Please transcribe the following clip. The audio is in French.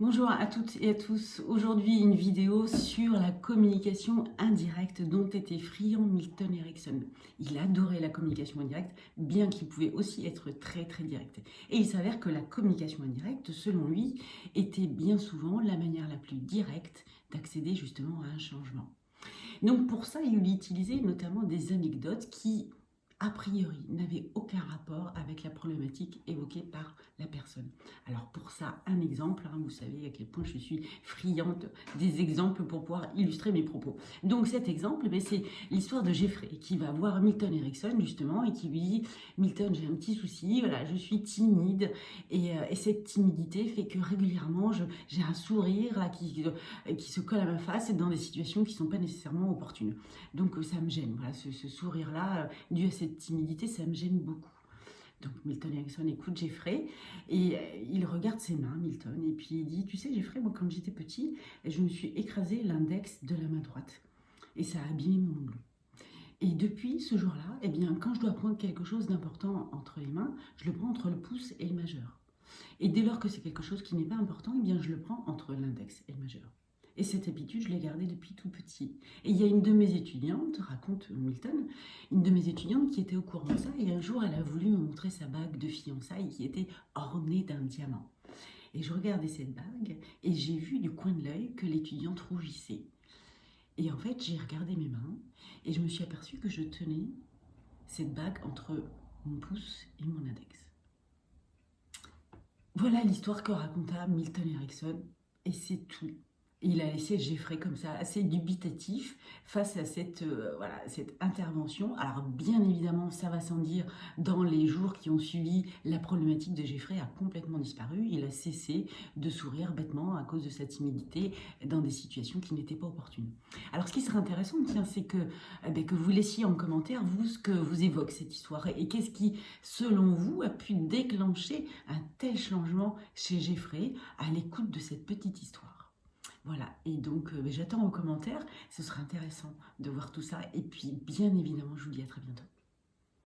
Bonjour à toutes et à tous. Aujourd'hui, une vidéo sur la communication indirecte dont était friand Milton Erickson. Il adorait la communication indirecte, bien qu'il pouvait aussi être très direct. Et il s'avère que la communication indirecte, selon lui, était bien souvent la manière la plus directe d'accéder justement à un changement. Donc pour ça, il utilisait notamment des anecdotes qui, a priori, n'avaient aucun rapport avec la problématique évoquée par la personne. Alors pour ça, un exemple, vous savez à quel point je suis friande des exemples pour pouvoir illustrer mes propos. Donc cet exemple, c'est l'histoire de Jeffrey qui va voir Milton Erickson justement et qui lui dit: Milton, j'ai un petit souci, voilà, je suis timide et cette timidité fait que régulièrement j'ai un sourire là, qui se colle à ma face dans des situations qui ne sont pas nécessairement opportunes. Donc ça me gêne, voilà, ce sourire-là, dû à cette timidité, ça me gêne beaucoup. Donc Milton Erickson écoute Jeffrey et il regarde ses mains, Milton, et puis il dit: tu sais Jeffrey, moi quand j'étais petit, je me suis écrasé l'index de la main droite et ça a abîmé mon ongle. Et depuis ce jour-là, eh bien, quand je dois prendre quelque chose d'important entre les mains, je le prends entre le pouce et le majeur. Et dès lors que c'est quelque chose qui n'est pas important, eh bien, je le prends entre l'index et le majeur. Et cette habitude, je l'ai gardée depuis tout petit. Et il y a une de mes étudiantes, raconte Milton, une de mes étudiantes qui était au courant de ça, et un jour, elle a voulu me montrer sa bague de fiançailles qui était ornée d'un diamant. Et je regardais cette bague, et j'ai vu du coin de l'œil que l'étudiante rougissait. Et en fait, j'ai regardé mes mains, et je me suis aperçue que je tenais cette bague entre mon pouce et mon index. Voilà l'histoire que raconta Milton Erickson, et c'est tout. Et il a laissé Jeffrey comme ça, assez dubitatif face à cette intervention. Alors bien évidemment, ça va sans dire, dans les jours qui ont suivi, la problématique de Jeffrey a complètement disparu. Il a cessé de sourire bêtement à cause de sa timidité dans des situations qui n'étaient pas opportunes. Alors ce qui serait intéressant, tiens, c'est que vous laissiez en commentaire, vous, ce que vous évoque cette histoire. Et qu'est-ce qui, selon vous, a pu déclencher un tel changement chez Jeffrey à l'écoute de cette petite histoire. Voilà, et donc j'attends vos commentaires, ce sera intéressant de voir tout ça. Et puis, bien évidemment, je vous dis à très bientôt.